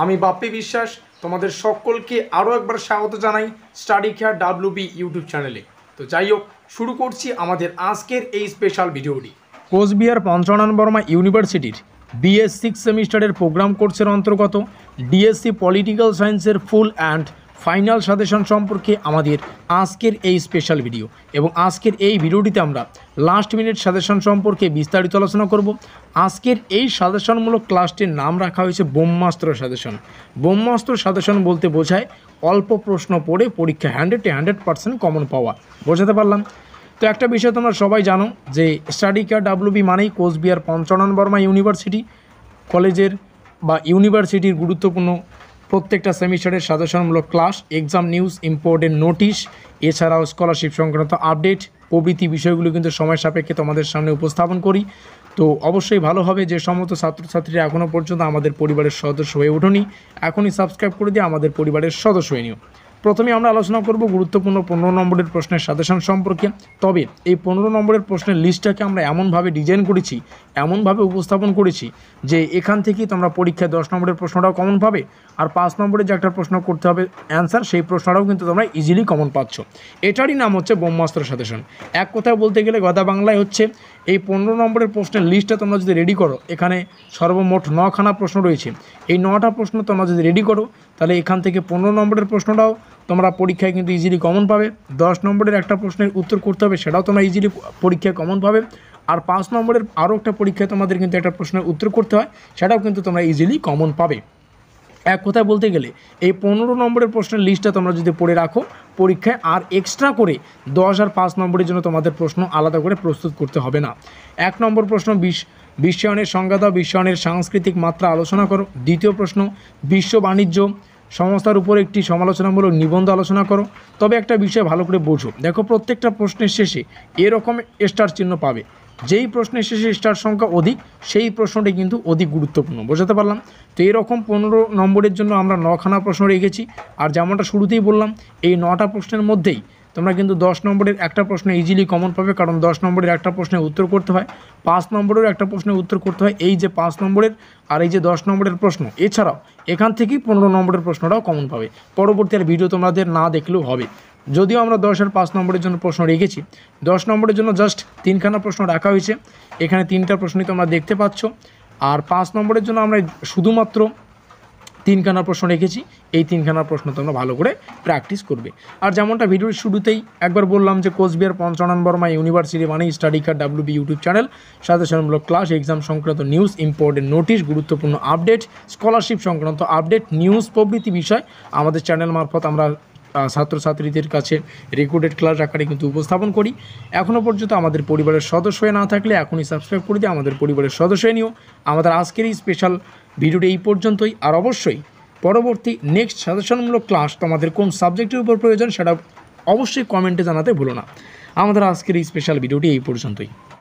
আমি বাপ্পি বিশ্বাস তোমাদের সকলকে আরও একবার স্বাগত জানাই স্টাডি কেয়ার ডাব্লিউবি ইউটিউব চ্যানেলে। তো যাই হোক, শুরু করছি আমাদের আজকের এই স্পেশাল ভিডিওটি। কোচবিহার পঞ্চানন বর্মা ইউনিভার্সিটির বিএস সিক্স সেমিস্টারের প্রোগ্রাম কোর্সের অন্তর্গত ডিএসসি পলিটিক্যাল সায়েন্সের ফুল অ্যান্ড ফাইনাল সাজেশন সম্পর্কে আমাদের আজকের এই স্পেশাল ভিডিও। এবং আজকের এই ভিডিওটিতে আমরা লাস্ট মিনিট সাজেশন সম্পর্কে বিস্তারিত আলোচনা করব। আজকের এই সাজেশনমূলক ক্লাসটির নাম রাখা হয়েছে ব্রহ্মাস্ত্র সাজেশন। ব্রহ্মাস্ত্র সাজেশন বলতে বোঝায় অল্প প্রশ্ন পড়ে পরীক্ষা 100% কমন পাওয়া। বোঝাতে পারলাম? তো একটা বিষয় তোমরা সবাই জানো যে স্টাডি কেয়ার ডাব্লিউবি মানেই কোচবিহার পঞ্চানন বর্মা ইউনিভার্সিটি কলেজের বা ইউনিভার্সিটির গুরুত্বপূর্ণ প্রত্যেকটা সেমিস্টারের সাজেশনমূলক class, exam news, important notice, এছাড়াও স্কলারশিপ সংক্রান্ত আপডেট প্রভৃতি বিষয়গুলো কিন্তু সময় সাপেক্ষে তোমাদের সামনে উপস্থাপন করি। তো অবশ্যই ভালো হবে যে সমস্ত ছাত্রছাত্রীরা এখনও পর্যন্ত আমাদের পরিবারের সদস্য হয়ে ওঠোনি, এখনই সাবস্ক্রাইব করে দিয়ে আমাদের পরিবারের সদস্য হয়ে নিও। প্রথমে আমরা আলোচনা করব গুরুত্বপূর্ণ 15 নম্বরের প্রশ্নের সাজেশন সম্পর্কে। তবে এই 15 নম্বরের প্রশ্নের লিস্টটাকে আমরা এমনভাবে ডিজাইন করেছি, এমনভাবে উপস্থাপন করেছি যে এখান থেকেই তোমরা পরীক্ষায় 10 নম্বরের প্রশ্নটাও কমন পাবে, আর 5 নম্বরে যে একটা প্রশ্ন করতে হবে অ্যান্সার, সেই প্রশ্নটাও কিন্তু তোমরা ইজিলি কমন পাচ্ছ। এটারই নাম হচ্ছে ব্রহ্মাস্ত্র সাজেশন। এক কথায় বলতে গেলে গদা বাংলায় হচ্ছে এই 15 নম্বরের প্রশ্নের লিস্টটা তোমরা যদি রেডি করো, এখানে সর্বমোট 9খানা প্রশ্ন রয়েছে। এই 9টা প্রশ্ন তোমরা যদি রেডি করো তাহলে এখান থেকে 15 নম্বরের প্রশ্নটাও তোমরা পরীক্ষায় কিন্তু ইজিলি কমন পাবে। 10 নম্বরের একটা প্রশ্নের উত্তর করতে হবে, সেটাও তোমরা ইজিলি পরীক্ষায় কমন পাবে। আর 5 নম্বরের আরও একটা পরীক্ষায় তোমাদের কিন্তু একটা প্রশ্নের উত্তর করতে হয়, সেটাও কিন্তু তোমরা ইজিলি কমন পাবে। এক কথায় বলতে গেলে এই 15 নম্বরের প্রশ্নের লিস্টটা তোমরা যদি পড়ে রাখো, পরীক্ষায় আর এক্সট্রা করে 10 আর 5 নম্বরের জন্য তোমাদের প্রশ্ন আলাদা করে প্রস্তুত করতে হবে না। 1 নম্বর প্রশ্ন বিশ্বায়নের সংজ্ঞা দাও, বিশ্বায়নের সাংস্কৃতিক মাত্রা আলোচনা করো। দ্বিতীয় প্রশ্ন বিশ্ব বাণিজ্য সংস্থার উপর একটি সমালোচনামূলক নিবন্ধ আলোচনা করো। তবে একটা বিষয় ভালো করে বোঝো, দেখো প্রত্যেকটা প্রশ্নের শেষে এরকম স্টার চিহ্ন পাবে। যেই প্রশ্নের শেষে স্টার সংখ্যা অধিক, সেই প্রশ্নটি কিন্তু অধিক গুরুত্বপূর্ণ। বোঝাতে পারলাম? তো এরকম 15 নম্বরের জন্য আমরা 9খানা প্রশ্ন রেখেছি। আর যেমনটা শুরুতেই বললাম, এই 9টা প্রশ্নের মধ্যেই তোমরা কিন্তু 10 নম্বরের একটা প্রশ্ন ইজিলি কমন পাবে, কারণ 10 নম্বরের একটা প্রশ্নের উত্তর করতে হয়, 5 নম্বরের একটা প্রশ্নের উত্তর করতে হয়। এই যে 5 নম্বরের আর এই যে 10 নম্বরের প্রশ্ন, এছাড়াও এখান থেকেই 15 নম্বরের প্রশ্নটাও কমন পাবে। পরবর্তী আর ভিডিও তোমাদের না দেখলেও হবে। যদিও আমরা 10 আর 5 নম্বরের জন্য প্রশ্ন রেখেছি, 10 নম্বরের জন্য জাস্ট 3খানা প্রশ্ন রাখা হয়েছে। এখানে 3টা প্রশ্নই তোমরা দেখতে পাচ্ছ। আর 5 নম্বরের জন্য আমরা শুধুমাত্র 3খানা প্রশ্ন রেখেছি। এই 3খানা প্রশ্ন তোমরা ভালো করে প্র্যাকটিস করবে। আর যেমনটা ভিডিওর শুরুতেই একবার বললাম যে কোচবিহার পঞ্চানন বর্মা ইউনিভার্সিটি মানে study care WB YouTube channel, সাজেশনমূলক ক্লাস, এক্সাম সংক্রান্ত নিউজ, ইম্পর্টেন্ট নোটিশ, গুরুত্বপূর্ণ আপডেট, স্কলারশিপ সংক্রান্ত আপডেট, নিউজ প্রভৃতি বিষয় আমাদের চ্যানেল মারফত আমরা ছাত্রছাত্রীদের কাছে রেকর্ডেড ক্লাস আকারে কিন্তু উপস্থাপন করি। এখনও পর্যন্ত আমাদের পরিবারের সদস্য হয়ে না থাকলে এখনই সাবস্ক্রাইব করে দিয়ে আমাদের পরিবারের সদস্য হয়ে নিও। আমাদের আজকের এই স্পেশাল ভিডিওটি এই পর্যন্তই। আর অবশ্যই পরবর্তী নেক্সট সাজেশনমূলক ক্লাস তোমাদের কোন সাবজেক্টের উপর প্রয়োজন সেটা অবশ্যই কমেন্টে জানাতে ভুলো না। আমাদের আজকের এই স্পেশাল ভিডিওটি এই পর্যন্তই।